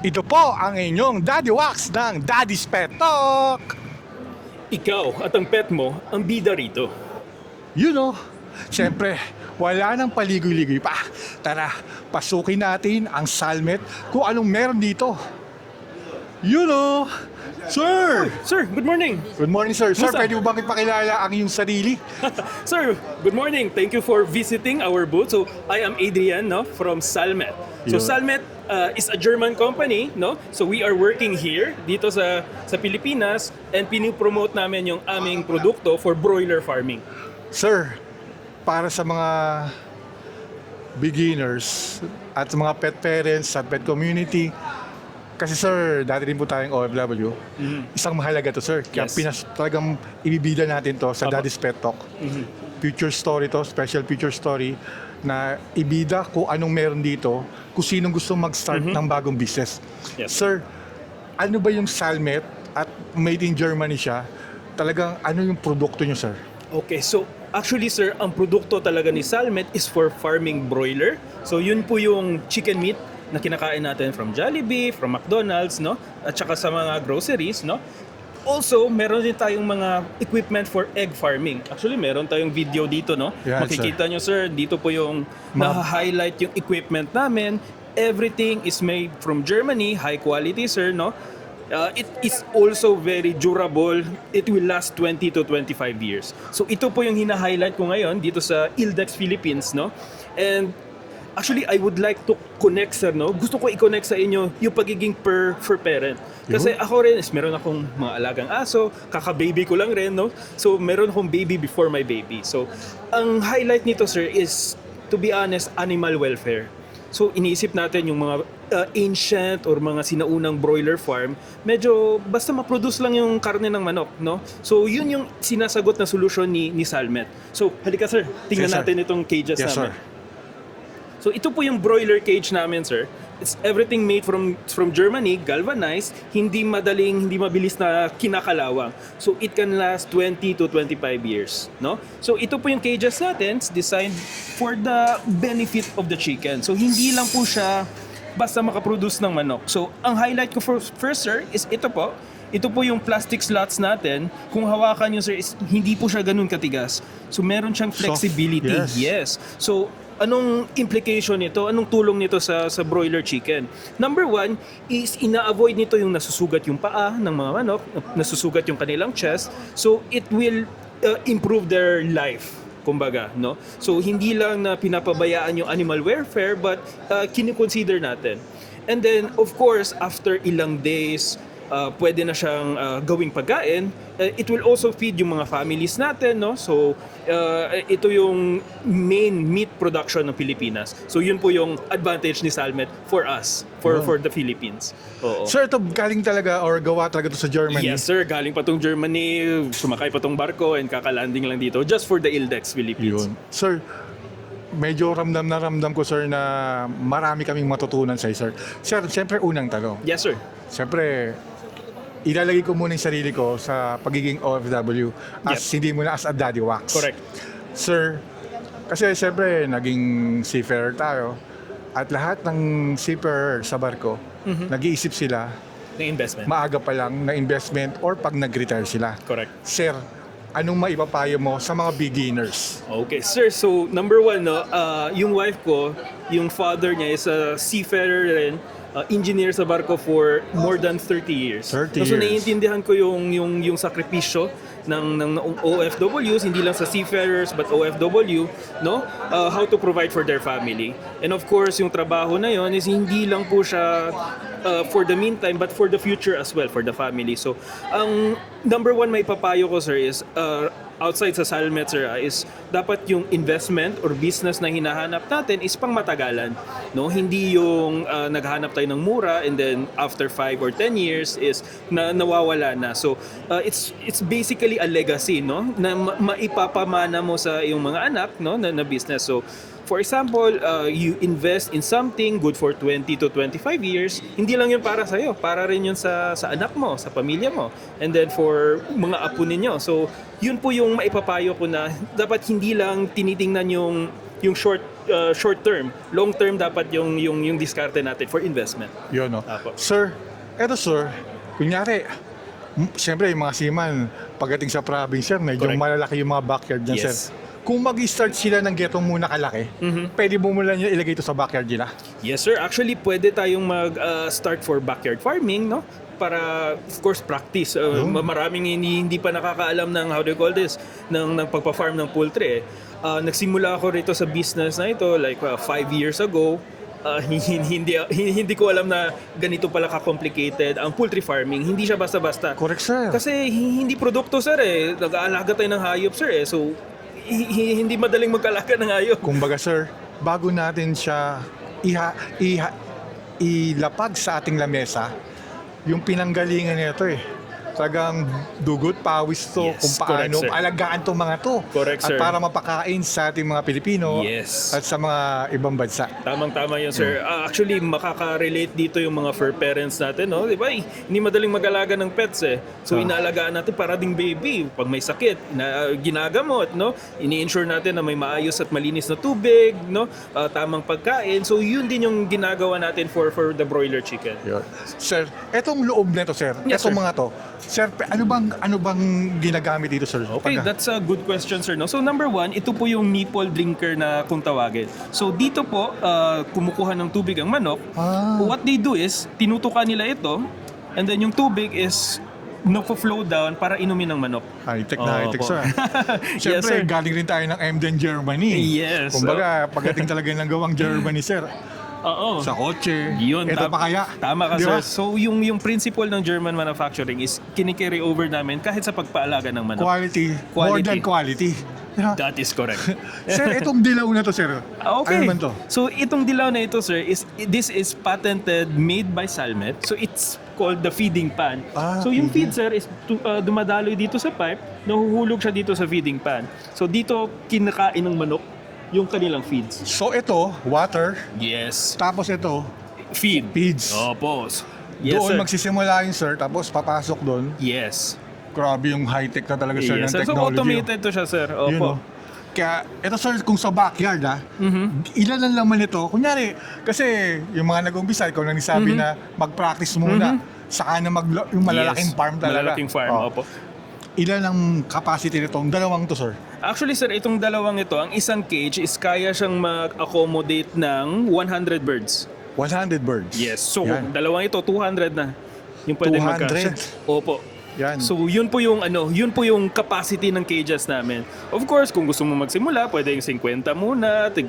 Ito po ang inyong Daddy Wax ng Daddy's Pet Talk. Ikaw at ang pet mo ang bida rito. You know, siyempre, wala nang paligoy-ligoy pa. Tara, pasukin natin ang Salmet kung anong meron dito. You know, sir! Sir, good morning. Good morning, sir. Sir, Musta? pwede mo bang ipakilala ang iyong sarili? Sir, good morning. Thank you for visiting our booth. So, I am Adrian, no, from Salmet. So, Yun. Salmet is a German company, no? So, we are working here dito sa Pilipinas and pinipromote namin yung aming produkto for broiler farming. Sir, para sa mga beginners at sa mga pet parents at pet community, kasi sir, dati rin po tayong OFW, isang mahalaga to sir. Kaya Yes. talagang ibibida natin to sa Apo. Daddy's Pet Talk. Future story to, special future story na ibida kung anong meron dito, kung sinong gusto mag-start ng bagong business. Yes. Sir, ano ba yung Salmet at made in Germany siya? Talagang ano yung produkto nyo sir? Okay, so actually sir, ang produkto talaga ni Salmet is for farming broiler. So yun po yung chicken meat na kinakain natin from Jollibee, from McDonald's, no? At saka sa mga groceries, no? Also, meron din tayong mga equipment for egg farming. Actually, meron tayong video dito, no? Yan, Makikita nyo, sir, dito po yung na-highlight yung equipment namin. Everything is made from Germany, high quality, sir, no? It is also very durable. It will last 20 to 25 years. So ito po yung hina-highlight ko ngayon dito sa Ildex Philippines, no? And actually, I would like to connect, sir, no? Gusto ko i-connect sa inyo yung pagiging for parent. Kasi ako rin, meron akong mga alagang aso, kaka-baby ko lang rin, no? So, meron akong baby before my baby. So, ang highlight nito, sir, is, to be honest, animal welfare. So, iniisip natin yung mga ancient or mga sinaunang broiler farm, medyo basta ma-produce lang yung karne ng manok, no? So, yun yung sinasagot na solusyon ni Salmet. So, halika, sir. Tingnan Yes, sir. natin itong cages Yes namin. sir. So ito po yung broiler cage namin, sir. It's everything made from Germany, galvanized, hindi mabilis na kinakalawang. So it can last 20 to 25 years, no? So ito po yung cages natin, it's designed for the benefit of the chicken. So hindi lang po siya basta makaproduce ng manok. So ang highlight ko first, sir, is ito po. Ito po yung plastic slots natin. Kung hawakan nyo, sir, is hindi po siya ganun katigas. So meron siyang Soft, flexibility. yes. So anong implication nito? Anong tulong nito sa broiler chicken? Number one is ina-avoid nito yung nasusugat yung paa ng mga manok, nasusugat yung kanilang chest. So it will improve their life. Kumbaga, no? So hindi lang na pinapabayaan yung animal welfare but kini-consider natin. And then of course after ilang days pwede na siyang gawing pagkain. It will also feed yung mga families natin, no? So, ito yung main meat production ng Pilipinas. So, yun po yung advantage ni Salmet for us, for the Philippines. Oo. Sir, ito galing talaga or gawa talaga to sa Germany? Yes, sir. Galing pa tong Germany, sumakay pa tong barko, and kakalanding lang dito just for the Ildex Philippines. Yun. Sir, medyo ramdam ko sir na marami kaming matutunan sa sir. Sir, siyempre unang tanong. Yes, sir. Siyempre, ilalagay ko muna yung sarili ko sa pagiging OFW as hindi mo na as a Daddy Wax. Correct. Sir, kasi siyempre naging seafarer tayo at lahat ng seafarer sa barko, nag-iisip sila The investment. maaga pa lang na investment or pag nag-retire sila. Correct. Sir, anong maipapayo mo sa mga beginners? Okay, sir. So, number one, no, yung wife ko, yung father niya is a seafarer rin, engineer sa barko for more than 30 years. 30 So, years. naiintindihan ko yung sakripisyo ng OFWs, hindi lang sa seafarers but OFW, no? How to provide for their family. And of course, yung trabaho na yon is hindi lang po siya for the meantime but for the future as well, for the family. So, ang number one may papayo ko, sir, is outside sa Salmet, sir, is dapat yung investment or business na hinahanap natin is pang matagalan, no? Hindi yung naghanap tayo ng mura and then after 5 or 10 years is nawawala na. So it's basically a legacy, no, na maipapamana mo sa iyong mga anak, no, na business. So for example, you invest in something good for 20 to 25 years, hindi lang yun para sa'yo, para rin yun sa anak mo, sa pamilya mo, and then for mga apo ninyo. So, yun po yung maipapayo ko na dapat hindi lang tinitingnan yung short short term. Long term dapat yung diskarte natin for investment. Yun, no? Apo. Sir, eto sir, kunyari, siyempre yung mga seaman, pagdating sa province, sir, medyo Correct. malalaki yung mga backyard niya, Yes. sir. Kung mag-start sila ng getong muna kalaki, pwede mo muna nyo ilagay ito sa backyard nila. Yes sir, actually pwede tayong mag-start for backyard farming, no? Para of course practice. Maraming hindi pa nakakaalam ng how do you call this, ng pagpa-farm ng poultry. Nagsimula ako rito sa business na ito like 5 years ago. Hindi ko alam na ganito pala ka-complicated ang poultry farming. Hindi siya basta-basta. Correct, sir. Kasi hindi produkto sir eh. Nag-aalaga tayo ng hayop sir eh. So hindi madaling mag-alaga ng hayop. Kumbaga, sir, bago natin siya ilapag sa ating lamesa, yung pinanggalingan nito talagang dugot, pawis to, Yes, kung correct, paano sir. alagaan tong mga to. Correct, At sir. para mapakain sa ating mga Pilipino Yes. at sa mga ibang bansa. Tamang-tama yun, sir. Actually, makaka-relate dito yung mga fur parents natin, no? Di ba? Hindi madaling mag-alaga ng pets, eh. So, inaalagaan natin para ding baby. Pag may sakit, ginagamot, no? Ini-ensure natin na may maayos at malinis na tubig, no? Tamang pagkain. So, yun din yung ginagawa natin for the broiler chicken. Yun. Sir, etong loob nito, sir, Yes, etong sir. mga to, sir, ano bang ginagamit dito, sir? Okay, Pagka- that's a good question, sir. No? So, number one, ito po yung nipple drinker na kung tawagin. So, dito po, kumukuha ng tubig ang manok. What they do is, tinutukan nila ito, and then yung tubig is nagpo-flow down para inumin ng manok. High-tech na high-tech, Opo. sir. Yes, Siyempre, sir. galing rin tayo ng Emden, Germany. Yes. Kumbaga, pagdating talaga ng gawang Germany, sir, Oo. sa kotse, Yun, ito pa kaya? Tama ka, Di sir. ba? So, yung principle ng German manufacturing is kinikerry over namin kahit sa pagpaalaga ng manok. Quality, more Quality. than quality. Yeah. That is correct. Sir, itong dilaw na to, sir. Okay. Ano naman to? So itong dilaw na ito, sir, this is patented, made by Salmet. So it's called the feeding pan. So yung feed, sir, is dumadaloy dito sa pipe, nahuhulog siya dito sa feeding pan. So dito kinakain ng manok yung kanilang feeds. So ito, water, Yes. tapos ito, Feed. feeds. Opo. Yes, Doon sir. magsisimula yun, sir, tapos papasok doon. Yes. Grabe yung high-tech na talaga, sir, ng Yes, sir. So technology. automated to siya, sir. Yun, Opo. oh. Kaya, ito sir, kung sa backyard ilan ang laman nito? Kunyari, kasi yung mga nag-umpisa, ikaw nang nisabi na mag-practice muna, saka na yung malalaking Yes. farm talaga. Malalaking farm, Oh. opo. Ilan ang capacity nitong dalawang to, sir? Actually, sir, itong dalawang ito, ang isang cage is kaya siyang mag-accommodate ng 100 birds. 100 birds. Yes. So, Yan. dalawang ito, 200 na. Yung pwede 200? Opo. Yan. So, yun po yung capacity ng cages namin. Of course, kung gusto mo magsimula, pwede yung 50 muna, tig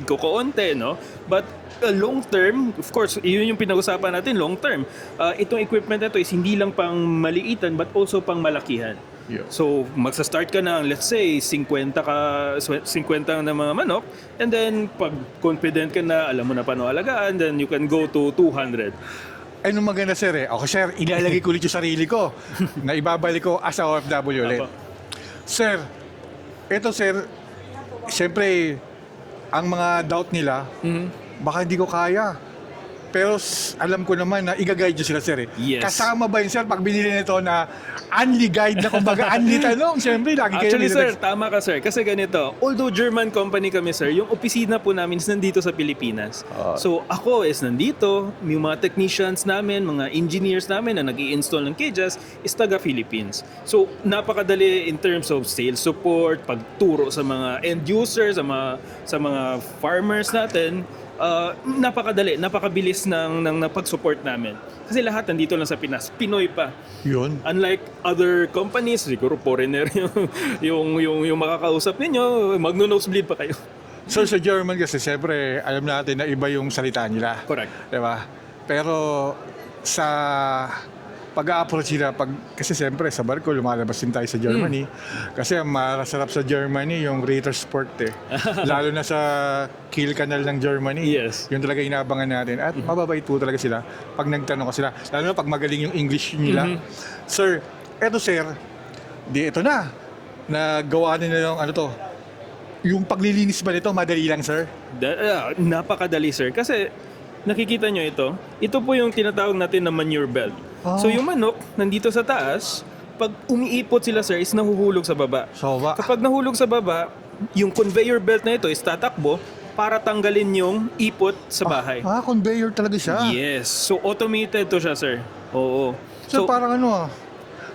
ko kaunti, no? But long term, of course, yun yung pinag-usapan natin, long term. Itong equipment na ito is hindi lang pang maliitan but also pang malakihan. Yeah. So, magsa-start ka ng, let's say, 50 na mga manok, and then, pag confident ka na, alam mo na paano alagaan, then you can go to 200. Ay, nung maganda, sir, Ako, sir, ilalagay ko ulit yung sarili ko na ibabalik ko as a OFW ulit. Apo. Sir, ito, sir, siyempre, ang mga doubt nila, baka hindi ko kaya. Pero alam ko naman na i-guide nyo sila, sir. Yes. Kasama ba yun, sir, pag binili nito na unli guide na kumbaga, unli tanong, siyempre, lagi kayo Actually, nila- sir, tama ka, sir. Kasi ganito, although German company kami, sir, yung opisina po namin is nandito sa Pilipinas. So, ako is nandito, yung mga technicians namin, mga engineers namin na nag-i-install ng cages is taga-Philippines. So, napakadali in terms of sales support, pagturo sa mga end users, sa mga farmers natin. Napakadali, napakabilis ng pag-support namin. Kasi lahat nandito lang sa Pinas. Pinoy pa. Yun. Unlike other companies, siguro foreigner yung makakausap ninyo, magno-nosebleed pa kayo. So, sa German kasi, siyempre, alam natin na iba yung salita nila. Correct. Diba? Pero, sa pag-a-approach nila, kasi siyempre sa barko lumalabas din tayo sa Germany. Kasi ang masarap sa Germany yung Rittersport Lalo na sa Kiel Canal ng Germany. Yes. Yun talaga inabangan natin. At mababait po talaga sila pag nagtanong ka sila. Lalo na pag magaling yung English nila. Sir, eto sir, ito na. Nagawa nila yung yung paglilinis ba nito, madali lang sir? Napakadali, sir. Kasi nakikita nyo ito po yung tinatawag natin na manure belt. So yung manok, nandito sa taas, pag umiipot sila, sir, is nahuhulog sa baba. So, Kapag nahulog sa baba, yung conveyor belt na ito is tatakbo, para tanggalin yung ipot sa bahay. Conveyor talaga siya. Yes. So automated to siya, sir. Oo. So, parang ano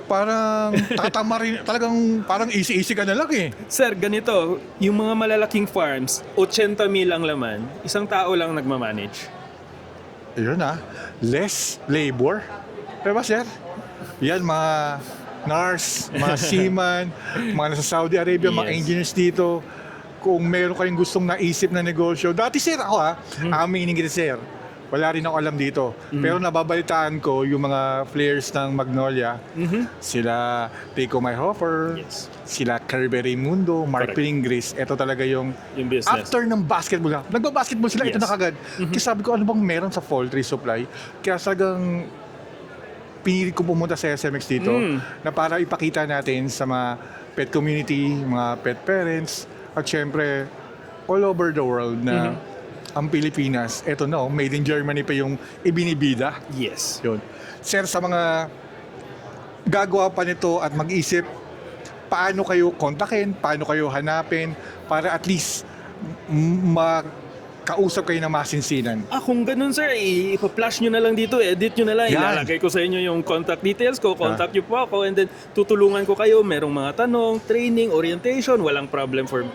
parang tatamarin, talagang parang easy-easy ka na lang eh. Sir, ganito, yung mga malalaking farms, 80,000 ang laman, isang tao lang nagmamanage. Yun less labor. Diba sir? Yan mga nurse, mga seaman, mga nasa Saudi Arabia, mga Yes. engineers dito. Kung meron kayong gustong naisip na negosyo. Dati sir ako aminin kita sir. Wala rin ako alam dito. Pero nababalitaan ko yung mga players ng Magnolia. Sila Rico Mayhofer, Yes. sila Kirby Raimundo, Mark Correct. Pringris. Ito talaga yung Yung business. after ng basketball. Nagba-basketball sila, ito Yes. na kagad. Kaya sabi ko, ano bang meron sa poultry supply? Kaya talagang pinili ko pumunta sa SMX dito na para ipakita natin sa mga pet community, mga pet parents, at syempre all over the world na ang Pilipinas, eto made in Germany pa yung ibinibida. Yes. Yun. Sir, sa mga gagawa pa nito at mag-isip, paano kayo kontakin, paano kayo hanapin, para at least makausap kayo ng masinsinan. Kung ganun sir, ipa-flash nyo na lang dito, edit nyo na lang, Yan. ilalagay ko sa inyo yung contact details ko, contact nyo po ako, and then tutulungan ko kayo, merong mga tanong, training, orientation, walang problem for me.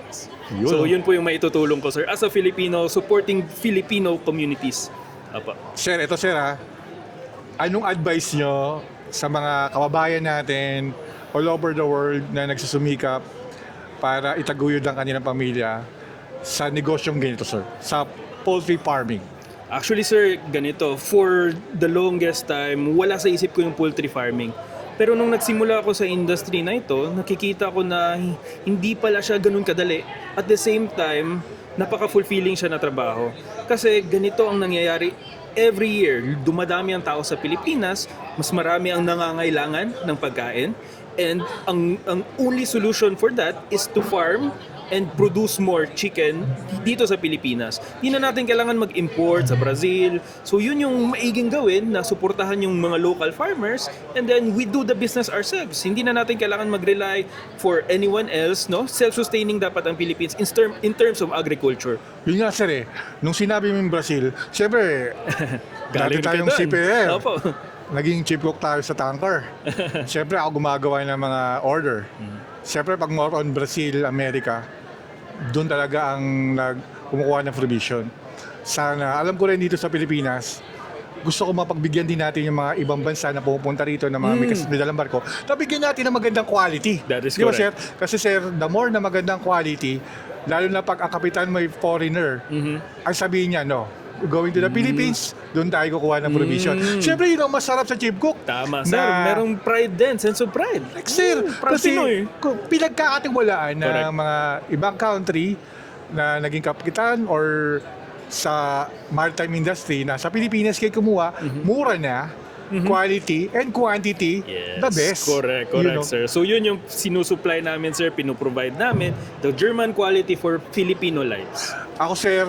Yun. So yun po yung maitutulong ko sir, as a Filipino, supporting Filipino communities. Apa. Sir, ito sir anong advice nyo sa mga kababayan natin all over the world na nagsusumikap para itaguyod ang kanilang pamilya sa negosyong ganito sir, sa poultry farming? Actually sir, ganito, for the longest time, wala sa isip ko yung poultry farming. Pero nung nagsimula ako sa industry na ito, nakikita ko na hindi pala siya ganun kadali. At the same time, napaka-fulfilling siya na trabaho. Kasi ganito ang nangyayari every year. Dumadami ang tao sa Pilipinas, mas marami ang nangangailangan ng pagkain. And ang only solution for that is to farm and produce more chicken dito sa Pilipinas. Hindi na natin kailangan mag-import sa Brazil. So yun yung maiging gawin, na suportahan yung mga local farmers, and then we do the business ourselves. Hindi na natin kailangan mag-rely for anyone else, no? Self-sustaining dapat ang Philippines in terms of agriculture. Yun nga sir nung sinabi mo yung Brazil, syempre dati Galing ka tayong doon. CPF. Opo. Naging chief cook tayo sa tanker. Siyempre ako gumagawa ng mga order. Siyempre pag more on Brazil, America, doon talaga ang kumukuha ng provision. Sana, alam ko rin dito sa Pilipinas, gusto ko mapagbigyan din natin yung mga ibang bansa na pumupunta rito na mga may dalang barko, nabigyan natin ng magandang quality. That is Di ba, sir? correct. Kasi sir, the more na magandang quality, lalo na pag ang kapitan may foreigner, ang sabihin niya, going to the Philippines, doon tayo kukuha ng provision. Siyempre, yun ang masarap sa chief cook. Tama, sir. Merong pride din, sense of pride. Sir, proud kasi Pinoy. pinagkakatiwalaan ng Correct. mga ibang country na naging kapitan or sa maritime industry na sa Pilipinas kayo kumuha, mura na, quality and quantity, Yes, the best. Correct, You know? sir. So yun yung sinusupply namin, sir, pinoprovide namin, the German quality for Filipino lives. Ako, sir,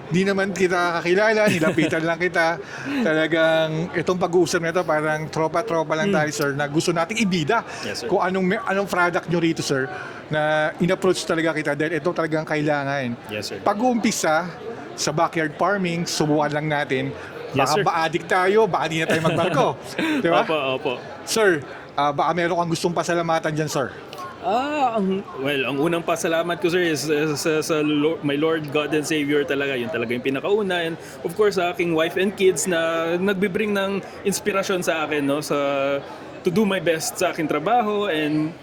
di naman kita kakilala, nilapitan lang kita. Talagang itong pag-uusap na ito, parang tropa-tropa lang tayo, sir, na gusto nating ibida. Yes, sir. Kung anong product nyo rito, sir, na in-approach talaga kita dahil ito talagang kailangan. Yes, sir. Pag-uumpisa sa backyard farming, subukan lang natin. Yes, Baka sir. ba-addict tayo, baka di na tayo magbarko. Di ba? Opo. Sir, baka meron kang gustong pasalamatan dyan, sir. Ang unang pasalamat ko, sir, is sa my Lord, God and Savior talaga. Yun talaga yung pinakauna. And of course, sa aking wife and kids na nagbibring ng inspirasyon sa akin, no? To do my best sa aking trabaho and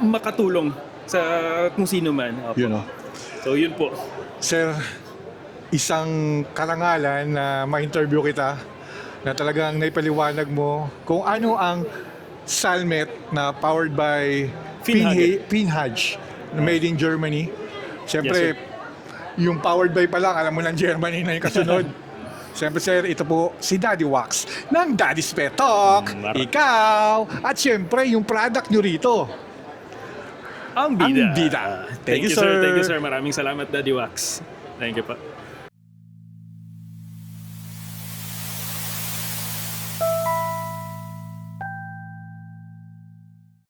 makatulong sa kung sino man. Opo. You know. So yun po. Sir, isang karangalan na ma-interview kita na talagang naipaliwanag mo kung ano ang Salmet na powered by Finhage. Finhage, made in Germany. Siyempre, Yes, yung powered by pa lang, alam mo ng Germany na yung kasunod. Siyempre, sir, ito po si Daddy Wax ng Daddy's Pet Talk. Ikaw, at siyempre, yung product nyo rito. Ang bida. Ang bida. Thank you, sir. Thank you, sir. Maraming salamat, Daddy Wax. Thank you pa.